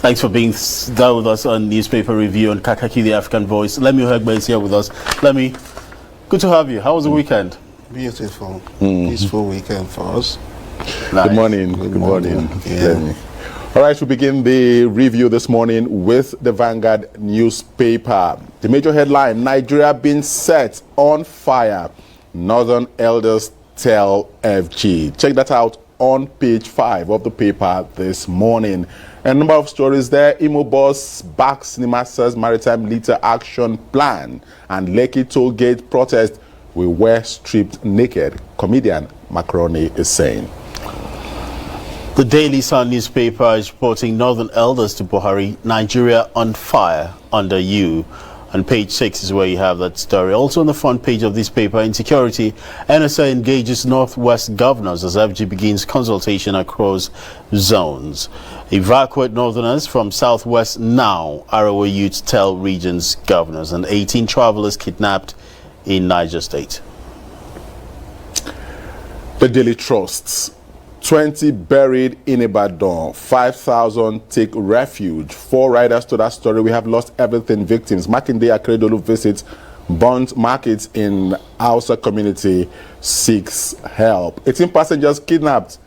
Thanks for being there with us on Newspaper Review on Kakaki, the African Voice. Lemi Ohegbe is here with us. Lemi, good to have you. How was the weekend? Beautiful, peaceful weekend for us. Nice. Good morning. Good morning. Yeah. All right, we begin the review this morning with the Vanguard newspaper. The major headline, Nigeria being set on fire. Northern elders tell FG. Check that out on page 5 of the paper this morning. A number of stories there. Imo boss backs Nimasa's maritime litter action plan, and Lekki toll gate protest. We were stripped naked, comedian Macaroni is saying. The Daily Sun newspaper is reporting Northern elders to Buhari, Nigeria on fire under you. On page 6 is where you have that story. Also on the front page of this paper, insecurity, NSA engages Northwest governors as FG begins consultation across zones. Evacuate Northerners from Southwest now, ROA youths tell regions governors. And 18 travelers kidnapped in Niger State. The Daily Trusts. 20 buried in Ibadan, 5,000 take refuge. 4 riders to that story. We have lost everything victims. Makinde Akeredolu visits burnt markets in Hausa community, seeks help. 18 passengers kidnapped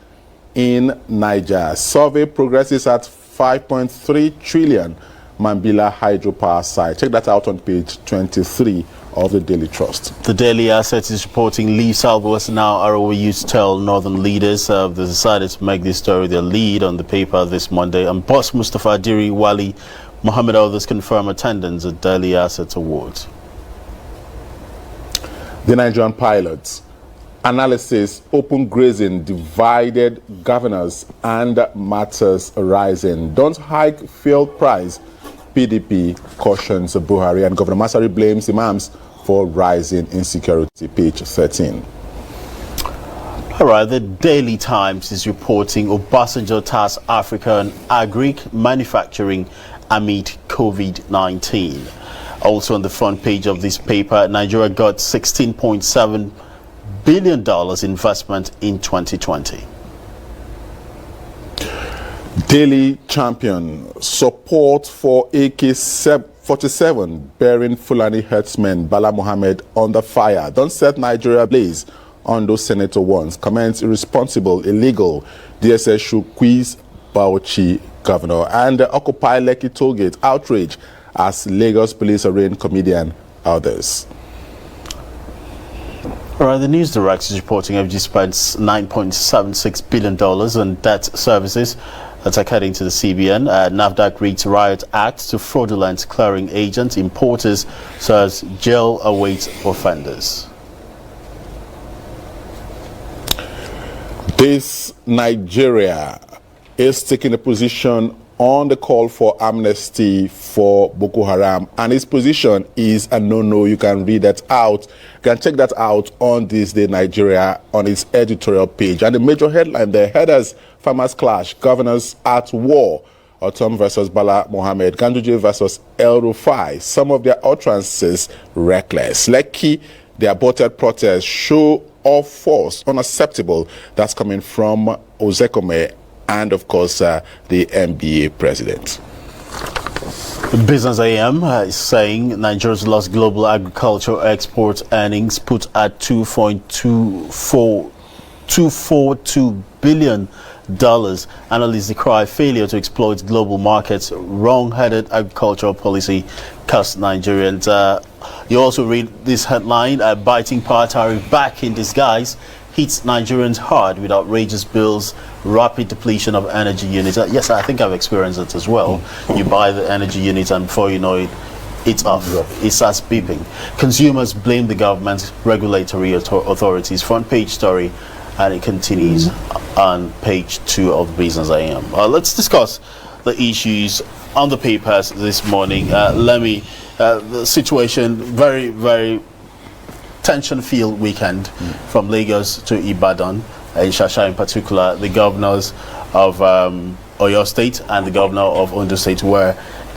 in Niger. Survey progresses at 5.3 trillion Mambila hydropower site. Check that out on page 23 of the Daily Trust. The Daily Asset is reporting Leave Southwest now. ROA youths tell northern leaders they decided to make this story their lead on the paper this Monday. And boss Mustafa Diri, Wali, Mohammed others confirm attendance at Daily Asset Awards. The Nigerian pilots. Analysis, open grazing, divided governors and matters arising. Don't hike fuel price. PDP cautions Buhari, and Governor Masari blames imams for rising insecurity. Page 13. All right, the Daily Times is reporting Obasanjo tasks Africa on agric manufacturing amid COVID-19. Also on the front page of this paper, Nigeria got $16.7 billion investment in 2020. Daily Champion, support for AK-47 bearing Fulani herdsmen Bala Mohammed under fire. Don't set Nigeria ablaze on those senator ones. Comments irresponsible, illegal. DSS should quiz Bauchi governor. And Occupy Lekki tollgate outrage as Lagos police arraign comedian others. All right, the News Direct is reporting FG spent $9.76 billion on debt services. That's according to the CBN. NAFDAC reads Riot Act to fraudulent clearing agents. Importers says jail awaits offenders. This Nigeria is taking a position on the call for amnesty for Boko Haram, and his position is a no-no. You can read that out. You can check that out on This Day Nigeria on its editorial page. And the major headline there, headers, farmers clash, governors at war, Otom versus Bala Mohammed, Ganduje versus El Rufai. Some of their utterances reckless. Lekki, the aborted protest, show of force, unacceptable. That's coming from Ozekome and, of course, the NBA president. Business AM is saying Nigeria's lost global agricultural export earnings put at $2.242 billion. Analysts decry failure to exploit global markets. Wrong-headed agricultural policy costs Nigerians. You also read this headline, biting power tariff back in disguise hits Nigerians hard with outrageous bills, rapid depletion of energy units. Yes, I think I've experienced it as well. You buy the energy unit and before you know it, it's off. It starts beeping. Consumers blame the government, regulatory authorities. Front page story, and it continues on page 2 of Business AM. Let's discuss the issues on the papers this morning. The situation, very, very tension-filled weekend from Lagos to Ibadan, in Shasha in particular. The governors of Oyo State and the governor of Ondo State were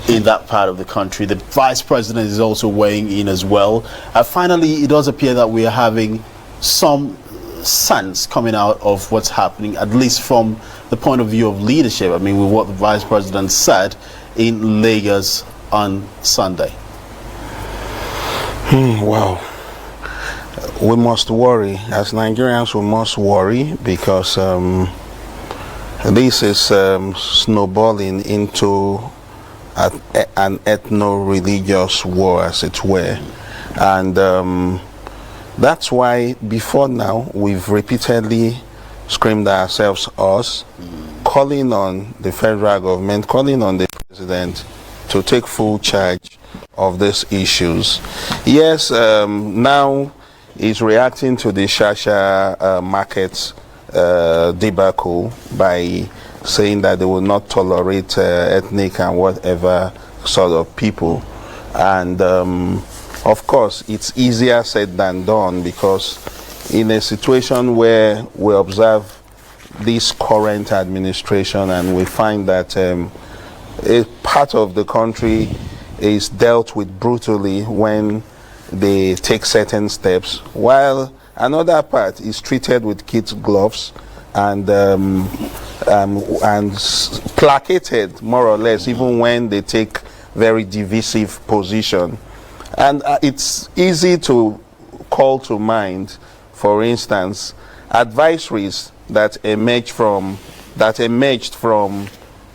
in that part of the country. The vice president is also weighing in as well. Finally, it does appear that we are having some sense coming out of what's happening, at least from the point of view of leadership? I mean, with what the Vice President said in Lagos on Sunday. Well, we must worry. As Nigerians, we must worry because this is snowballing into an ethno-religious war, as it were. And that's why before now we've repeatedly screamed ourselves us, calling on the federal government, calling on the president to take full charge of these issues. Yes, now he's reacting to the Shasha market debacle by saying that they will not tolerate ethnic and whatever sort of people. And of course, it's easier said than done, because in a situation where we observe this current administration and we find that a part of the country is dealt with brutally when they take certain steps, while another part is treated with kid gloves and placated more or less, even when they take very divisive position. And it's easy to call to mind, for instance, advisories that emerged from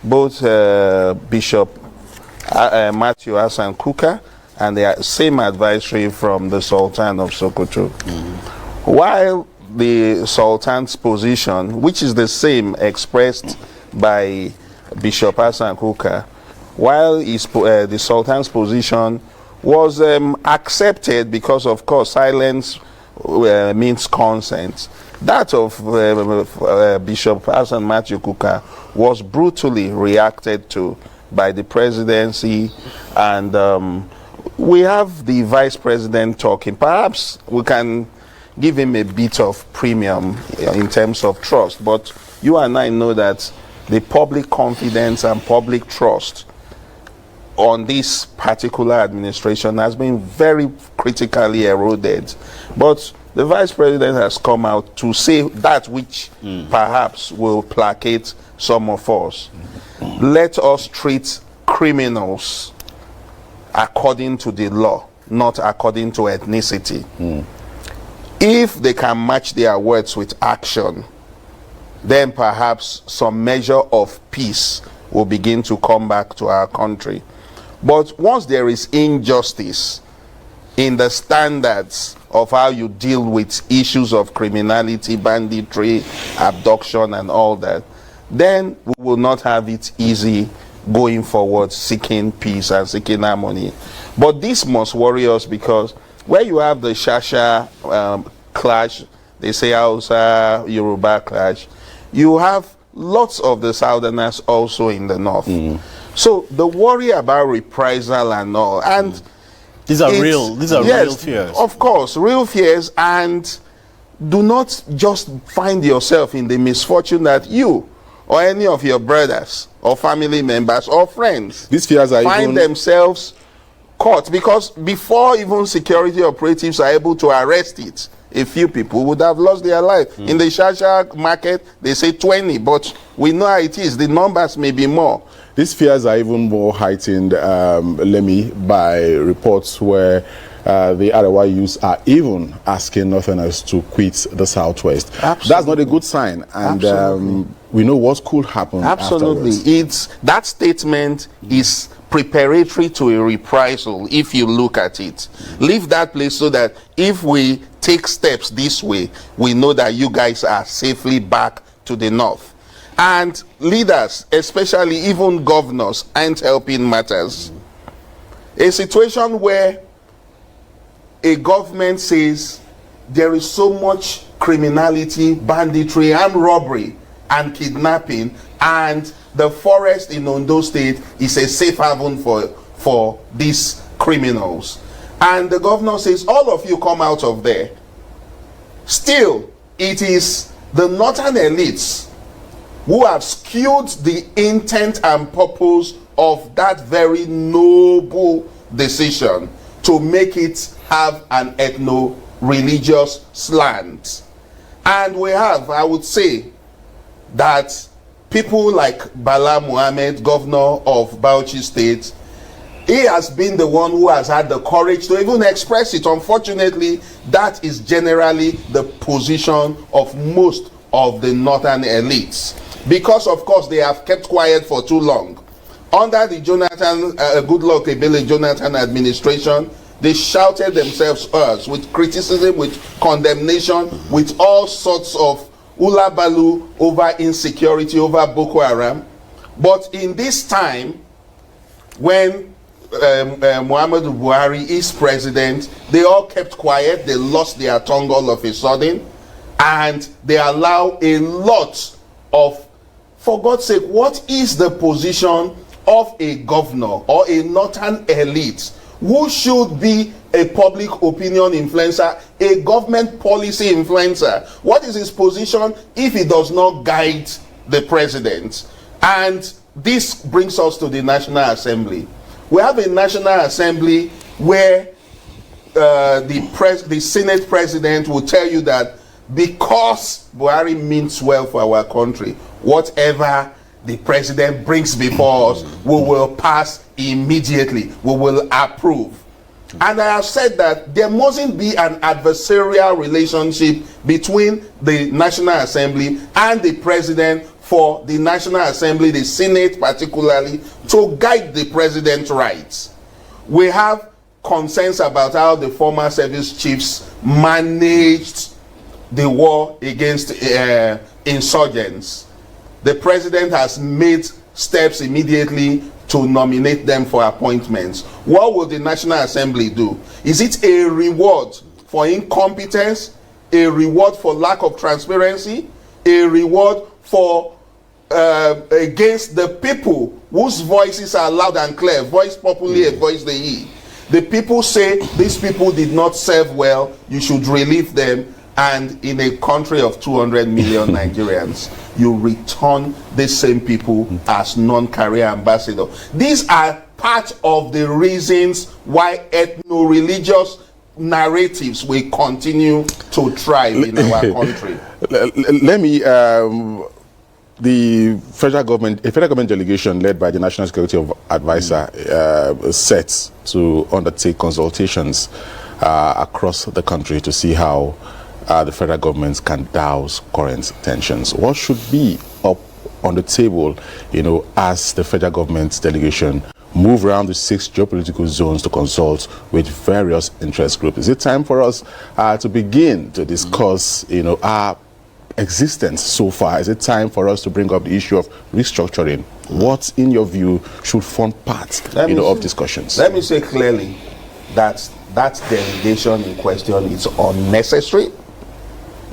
both Bishop Matthew Hassan Kuka and the same advisory from the Sultan of Sokoto. While the Sultan's position, which is the same expressed by Bishop Hassan Kuka, while the Sultan's position was accepted because, of course, silence means consent, that of Bishop Hassan Matthew Kuka was brutally reacted to by the presidency. And we have the vice president talking. Perhaps we can give him a bit of premium in terms of trust, but you and I know that the public confidence and public trust on this particular administration has been very critically eroded. But the vice president has come out to say that which perhaps will placate some of us. Let us treat criminals according to the law, not according to ethnicity. If they can match their words with action, then perhaps some measure of peace will begin to come back to our country. But once there is injustice in the standards of how you deal with issues of criminality, banditry, abduction and all that, then we will not have it easy going forward, seeking peace and seeking harmony. But this must worry us, because where you have the Shasha clash, they say Hausa, Yoruba clash, you have lots of the Southerners also in the north. So the worry about reprisal and all, and these are real fears. Of course, real fears. And do not just find yourself in the misfortune that you or any of your brothers or family members or friends these fears are find themselves caught, because before even security operatives are able to arrest it, a few people would have lost their life. In the Shasha market, they say 20, but we know how it is. The numbers may be more. These fears are even more heightened, Lemmy, by reports where the Arewa youths are even asking Northerners to quit the Southwest. Absolutely. That's not a good sign, and we know what could happen. Absolutely. Afterwards. That statement is preparatory to a reprisal, if you look at it. Leave that place so that if we take steps this way, we know that you guys are safely back to the north. And leaders, especially even governors, aren't helping matters. A situation where a government says there is so much criminality, banditry, armed robbery, and kidnapping, and the forest in Ondo State is a safe haven for these criminals. And the governor says, all of you come out of there. Still, it is the northern elites who have skewed the intent and purpose of that very noble decision to make it have an ethno-religious slant. And we have, I would say, that people like Bala Muhammad, governor of Bauchi State, he has been the one who has had the courage to even express it. Unfortunately, that is generally the position of most of the northern elites, because of course they have kept quiet for too long. Under the Goodluck Ebele Jonathan administration, they shouted themselves hoarse with criticism, with condemnation, with all sorts of ulabalu over insecurity, over Boko Haram. But in this time, when Muhammadu Buhari is president, they all kept quiet. They lost their tongue all of a sudden, and they allow a lot of, for God's sake, what is the position of a governor or a northern elite who should be a public opinion influencer, a government policy influencer? What is his position if he does not guide the president? And this brings us to the National Assembly. We have a National Assembly where the Senate president will tell you that because Buhari means well for our country, whatever the president brings before us, we will pass immediately, we will approve. And I have said that there mustn't be an adversarial relationship between the National Assembly and the president for the National Assembly, the Senate particularly, to guide the president's rights. We have concerns about how the former service chiefs managed the war against insurgents. The president has made steps immediately to nominate them for appointments. What will the National Assembly do? Is it a reward for incompetence, a reward for lack of transparency, a reward for against the people whose voices are loud and clear? Voice populi, a voice they hear. The people say these people did not serve well, you should relieve them. And in a country of 200 million Nigerians, you return the same people as non-career ambassador. These are part of the reasons why ethno-religious narratives will continue to thrive in our country. Let me, the federal government delegation led by the National Security Advisor set to undertake consultations across the country to see how the federal government can douse current tensions. What should be up on the table, as the federal government delegation move around the 6 geopolitical zones to consult with various interest groups? Is it time for us to begin to discuss, our existence so far? Is it time for us to bring up the issue of restructuring? What, in your view, should form part, of discussions? Let me say clearly that that delegation in question is unnecessary.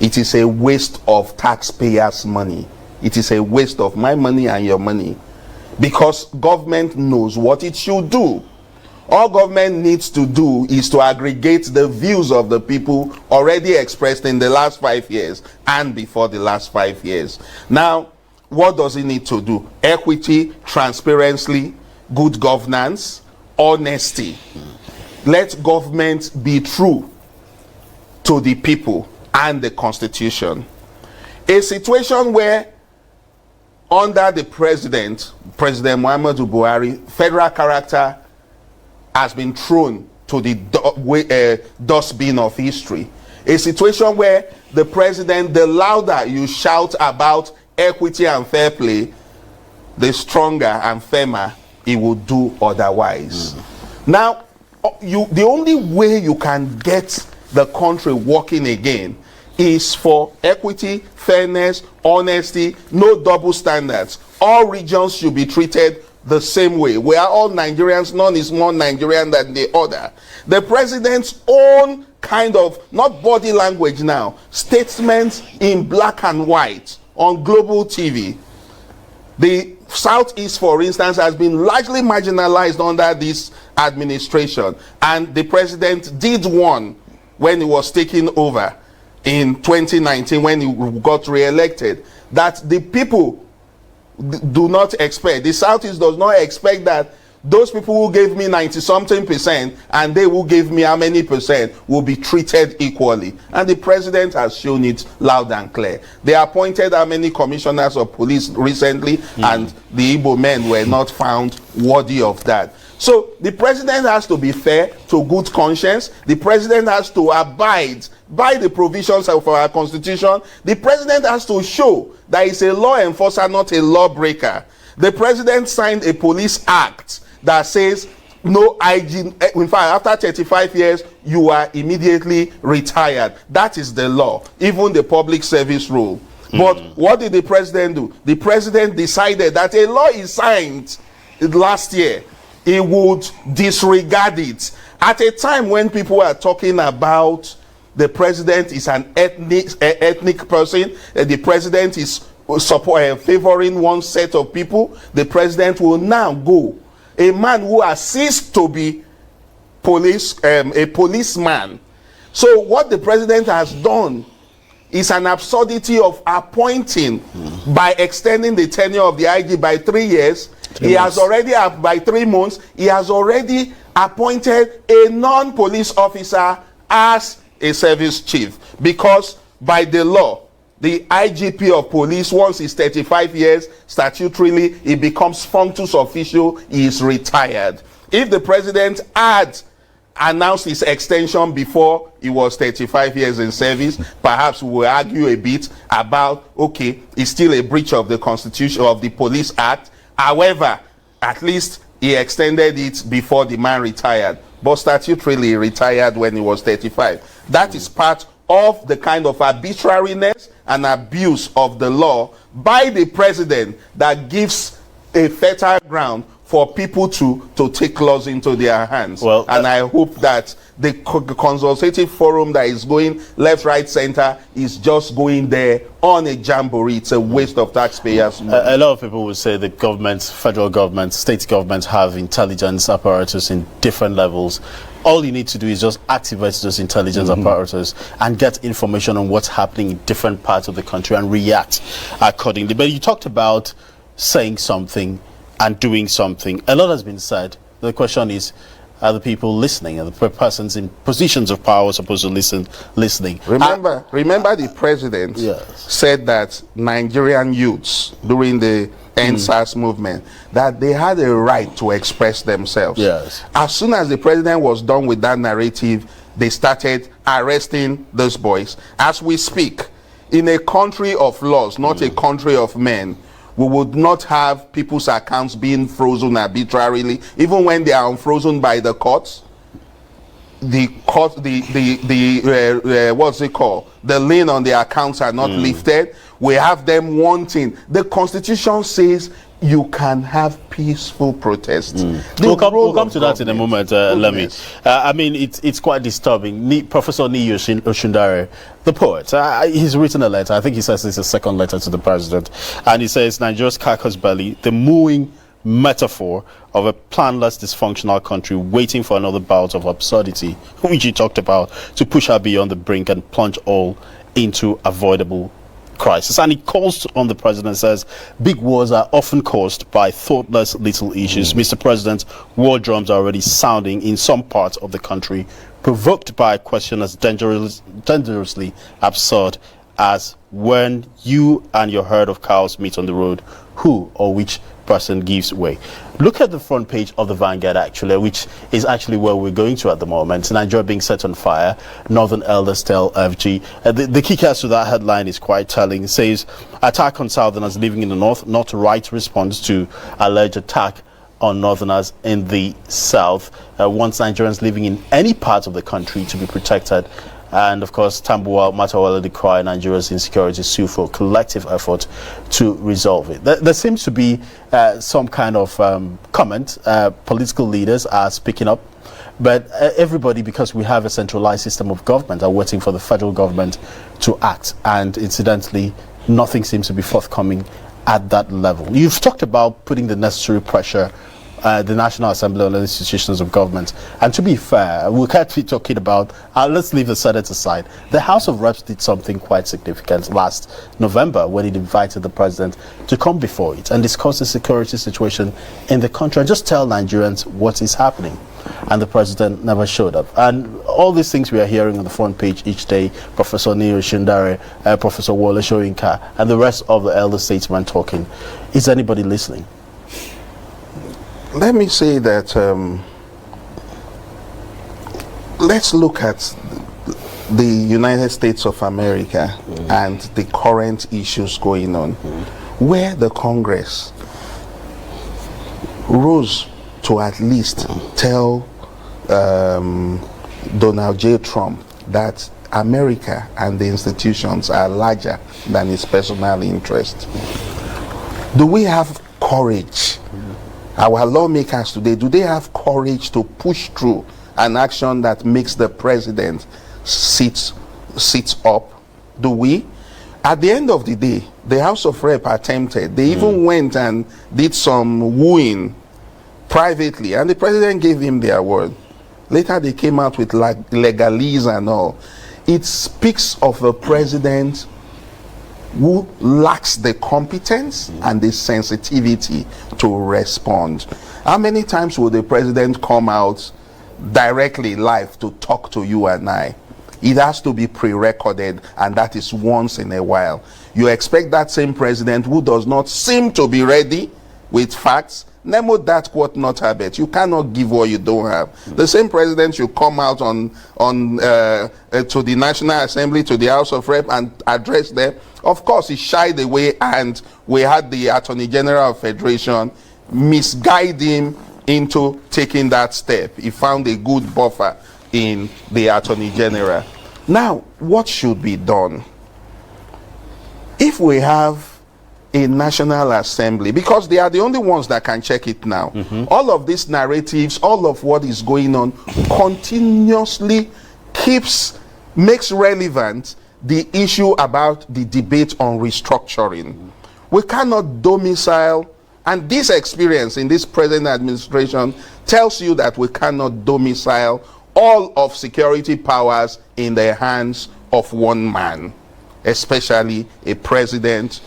It is a waste of taxpayers' money. It is a waste of my money and your money, because government knows what it should do. All government needs to do is to aggregate the views of the people already expressed in the last 5 years and before the last 5 years. Now, what does it need to do? Equity, transparency, good governance, honesty. Let government be true to the people and the Constitution. A situation where under the President Muhammadu Buhari, federal character has been thrown to the dustbin of history. A situation where the president, the louder you shout about equity and fair play, the stronger and firmer he will do otherwise. Now, the only way you can get the country working again is for equity, fairness, honesty, no double standards. All regions should be treated the same way. We are all Nigerians, none is more Nigerian than the other. The president's own kind of, not body language now, statements in black and white on global TV. The Southeast, for instance, has been largely marginalized under this administration, and the president did one when he was taking over in 2019 when he got re-elected, that the people do not expect, the Southeast does not expect that those people who gave me 90-something% and they who gave me how many percent will be treated equally. And the president has shown it loud and clear. They appointed how many commissioners of police recently, and the Igbo men were not found worthy of that. So the president has to be fair, to good conscience. The president has to abide by the provisions of our constitution. The president has to show that he's a law enforcer, not a lawbreaker. The president signed a police act that says no IG, in fact, after 35 years, you are immediately retired. That is the law, even the public service rule. But what did the president do? The president decided that a law is signed last year. He would disregard it. At a time when people are talking about the president is an ethnic person, the president is favoring one set of people, the president will now go. A man who has ceased to be a policeman. So what the president has done is an absurdity of appointing by extending the tenure of the IG by 3 years. He has already, by 3 months, he has already appointed a non-police officer as a service chief, because by the law, the IGP of police, once he's 35 years, statutorily, he becomes functus officio, he is retired. If the president had announced his extension before he was 35 years in service, perhaps we will argue a bit about, okay, it's still a breach of the Constitution, of the Police Act. However, at least he extended it before the man retired. But statutorily, he retired when he was 35. That is part of the kind of arbitrariness and abuse of the law by the president that gives a fertile ground for people to take laws into their hands. Well, and I hope that the consultative forum that is going left, right, center is just going there on a jamboree. It's a waste of taxpayers' money. A lot of people will say the government, federal government, state governments have intelligence apparatus in different levels. All you need to do is just activate those intelligence apparatus and get information on what's happening in different parts of the country and react accordingly. But you talked about saying something and doing something. A lot has been said. The question is, are the people listening? Are the persons in positions of power supposed to listening? Remember the president said that Nigerian youths during the NSAS movement, that they had a right to express themselves. Yes. As soon as the president was done with that narrative, they started arresting those boys. As we speak, in a country of laws, not a country of men, we would not have people's accounts being frozen arbitrarily, even when they are unfrozen by the courts. The court, what's it called? The lien on the accounts are not lifted. We have them wanting. The Constitution says you can have peaceful protests. We'll come to that in a moment, Lemi. I mean, it's quite disturbing. Professor Niyi Oshundare, the poet, he's written a letter. I think he says it's a second letter to the president. And he says, Nigeria's carcass belly, the mooing metaphor of a planless, dysfunctional country waiting for another bout of absurdity, which he talked about, to push her beyond the brink and plunge all into avoidable crisis. And he calls on the president, says big wars are often caused by thoughtless little issues. Mr. President, war drums are already sounding in some parts of the country, provoked by a question as dangerously absurd as, when you and your herd of cows meet on the road, who or which person gives way? Look at the front page of the Vanguard, actually, which is actually where we're going to at the moment. Nigeria being set on fire, Northern Elders tell FG. The kickers to that headline is quite telling. It says, attack on Southerners living in the north, not right response to alleged attack on Northerners in the south. Wants Nigerians living in any part of the country to be protected. And of course, Tambuwal Matawala decry Nigeria's insecurity, sue for collective effort to resolve it. There seems to be some kind of comment. Political leaders are speaking up, but everybody, because we have a centralized system of government, are waiting for the federal government to act. And incidentally, nothing seems to be forthcoming at that level. You've talked about putting the necessary pressure the National Assembly and the institutions of government. And to be fair, we can't be talking about, let's leave the Senate aside. The House of Reps did something quite significant last November when it invited the president to come before it and discuss the security situation in the country and just tell Nigerians what is happening. And the president never showed up. And all these things we are hearing on the front page each day, Professor Neo Shindare, Professor Wole Soyinka, and the rest of the elder statesmen talking. Is anybody listening? Let me say that let's look at the United States of America and the current issues going on, where the Congress rose to at least tell Donald J. Trump that America and the institutions are larger than his personal interest. Do we have courage? Our lawmakers today, do they have courage to push through an action that makes the president sit up? Do we? At the end of the day, the House of Rep attempted. They even went and did some wooing privately, and the president gave him the award. Later they came out with legalese and all. It speaks of a president who lacks the competence and the sensitivity to respond. How many times will the president come out directly live to talk to you and I? It has to be pre-recorded, and that is once in a while. You expect that same president who does not seem to be ready with facts, Nemo that quote not habit. You cannot give what you don't have. The same president should come out to the National Assembly, to the House of Rep, and address them. Of course, he shied away, and we had the Attorney General of Federation misguide him into taking that step. He found a good buffer in the Attorney General. Now, what should be done? If we have a National Assembly, because they are the only ones that can check it now. All of these narratives, all of what is going on continuously makes relevant the issue about the debate on restructuring. We cannot domicile, and this experience in this present administration tells you that we cannot domicile all of security powers in the hands of one man, especially a president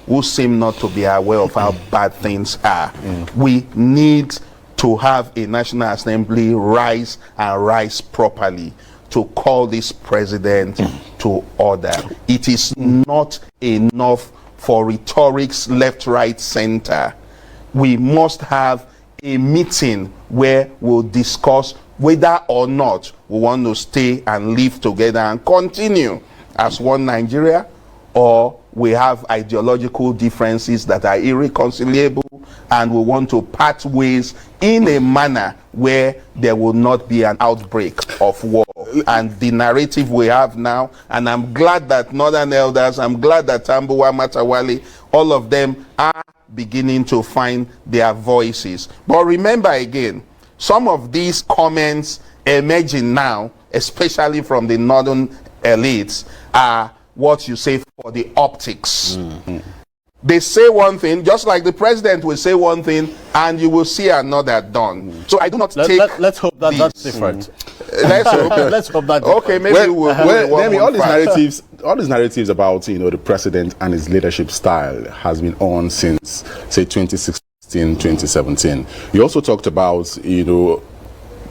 who seem not to be aware of how bad things are. We need to have a National Assembly rise and rise properly to call this president to order. It is not enough for rhetorics left, right, center. We must have a meeting where we'll discuss whether or not we want to stay and live together and continue as one Nigeria, or we have ideological differences that are irreconcilable, and we want to part ways in a manner where there will not be an outbreak of war. And the narrative we have now, and I'm glad that Northern Elders, I'm glad that Tambuwa Matawale, all of them are beginning to find their voices. But remember again, some of these comments emerging now, especially from the northern elites, are what you say for the optics. They say one thing, just like the president will say one thing, and you will see another done. So I do not take. Let's hope that that's different. Let's hope. Let's hope that. Okay, maybe all these narratives about the president and his leadership style has been on since say 2016, 2017. You also talked about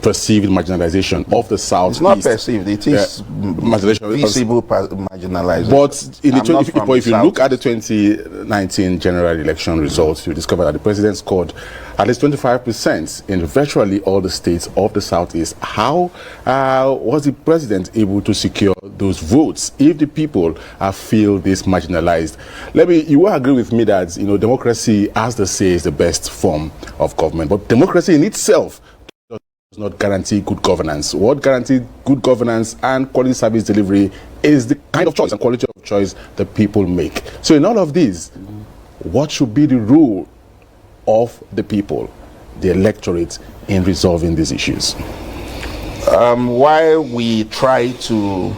perceived marginalization of the South. It's not perceived, it is visible marginalization. But if you look at the 2019 general election results, you discover that the president scored at least 25% in virtually all the states of the Southeast. How was the president able to secure those votes if the people feel this marginalized? You will agree with me that democracy, as they say, is the best form of government, but democracy in itself does not guarantee good governance. What guarantees good governance and quality service delivery is the kind of choice and quality of choice that people make. So in all of these, what should be the role of the people, the electorate, in resolving these issues? While we try to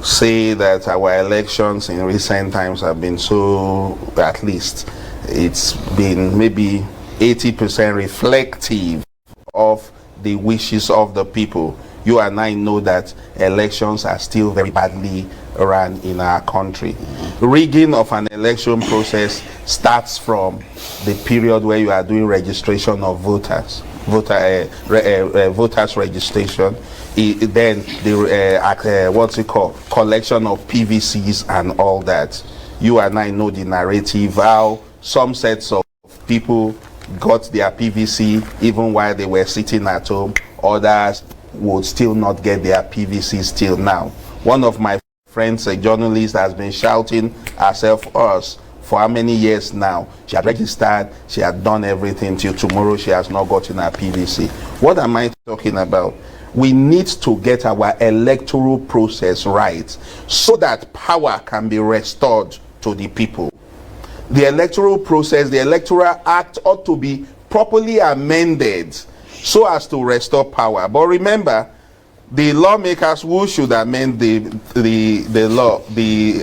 say that our elections in recent times have been so, at least it's been maybe 80% reflective of the wishes of the people. You and I know that elections are still very badly run in our country. Rigging of an election process starts from the period where you are doing registration of voters, voters registration, then the what's it called, collection of PVCs and all that. You and I know the narrative, how some sets of people got their PVC even while they were sitting at home. Others would still not get their PVCs till now. One of my friends, a journalist, has been shouting herself us for how many years now. She had registered, she had done everything, till tomorrow she has not gotten her PVC. What am I talking about? We need to get our electoral process right so that power can be restored to the people. The electoral process, the Electoral Act ought to be properly amended so as to restore power. But remember, the lawmakers who should amend the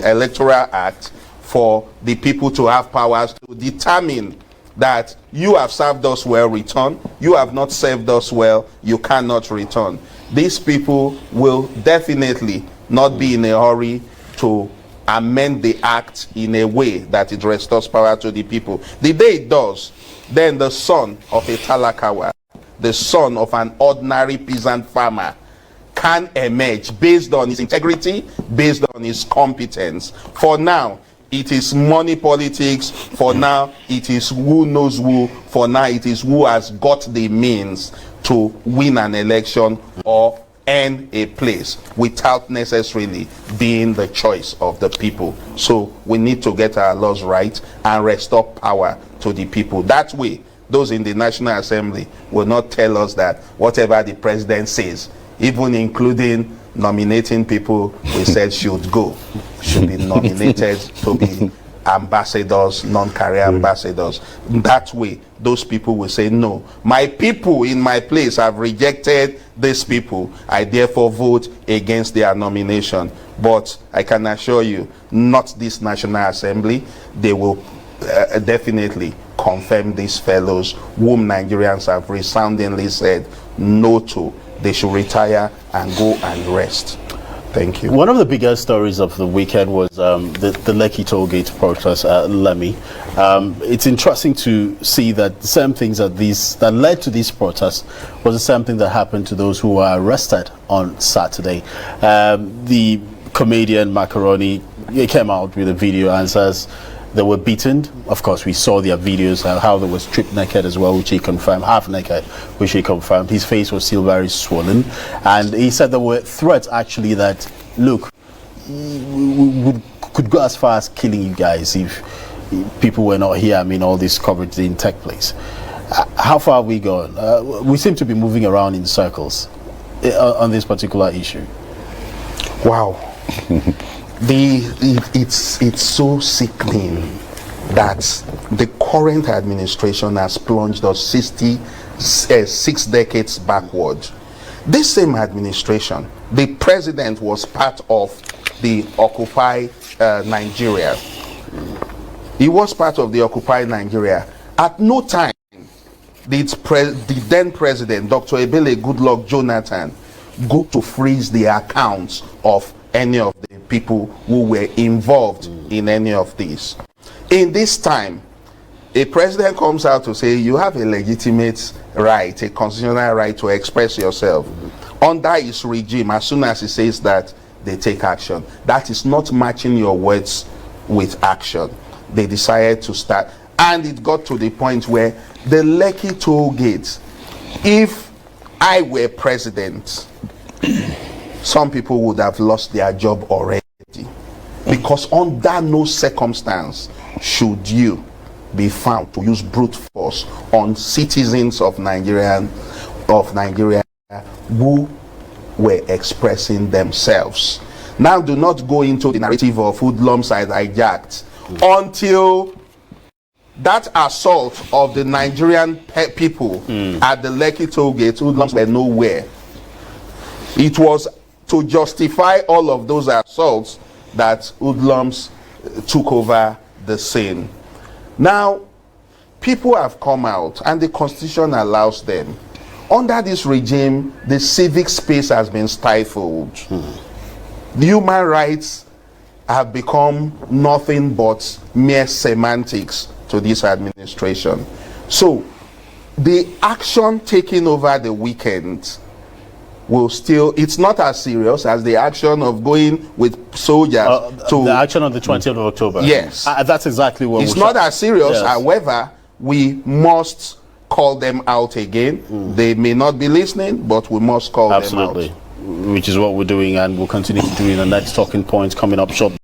Electoral Act for the people to have powers to determine that you have served us well, return. You have not served us well, you cannot return. These people will definitely not be in a hurry to amend the act in a way that it restores power to the people. The day it does, then the son of a talakawa, the son of an ordinary peasant farmer, can emerge based on his integrity, based on his competence. For now, it is money politics. For now, it is who knows who. For now, it is who has got the means to win an election or earn a place without necessarily being the choice of the people. So we need to get our laws right and restore power to the people. That way, those in the National Assembly will not tell us that whatever the president says, even including nominating people we said should go, should be nominated to be ambassadors, non-career ambassadors. That way, those people will say, no, my people in my place have rejected these people, I therefore vote against their nomination. But I can assure you, not this National Assembly. They will definitely confirm these fellows whom Nigerians have resoundingly said no to. They should retire and go and rest. Thank you. One of the biggest stories of the weekend was the Lekki tollgate protest at Lemi. It's interesting to see that the same things that led to these protests was the same thing that happened to those who were arrested on Saturday. The comedian Macaroni, he came out with a video and says they were beaten. Of course, we saw their videos and how they were stripped naked as well, which he confirmed, half naked, which he confirmed. His face was still very swollen. And he said there were threats actually that, look, we could go as far as killing you guys if people were not here. I mean, all this coverage didn't take place. How far have we gone? We seem to be moving around in circles on this particular issue. Wow. It's so sickening that the current administration has plunged us 6 decades backward. This same administration, the president was part of the Occupy Nigeria. He was part of the Occupy Nigeria. At no time did the then president, Dr. Ebele Goodluck Jonathan, go to freeze the accounts of any of the people who were involved in any of this. In this time, a president comes out to say you have a legitimate right, a constitutional right to express yourself. Under his regime, as soon as he says that, they take action. That is not matching your words with action. They decided to start, and it got to the point where the Lekki toll gate, if I were president, some people would have lost their job already, because under no circumstance should you be found to use brute force on citizens of Nigeria who were expressing themselves. Now, do not go into the narrative of hoodlums I hijacked until that assault of the Nigerian people at the Lekki toll gate. Hoodlums were nowhere. It was to justify all of those assaults that hoodlums took over the scene. Now, people have come out, and the Constitution allows them. Under this regime, the civic space has been stifled. The human rights have become nothing but mere semantics to this administration. So, the action taken over the weekend will still, it's not as serious as the action of going with soldiers to the action on the 20th of October. Yes. That's exactly what it's not as serious. Yes. However, we must call them out again. They may not be listening, but we must call them out. Absolutely. Which is what we're doing, and we'll continue to do in the next talking points coming up shortly.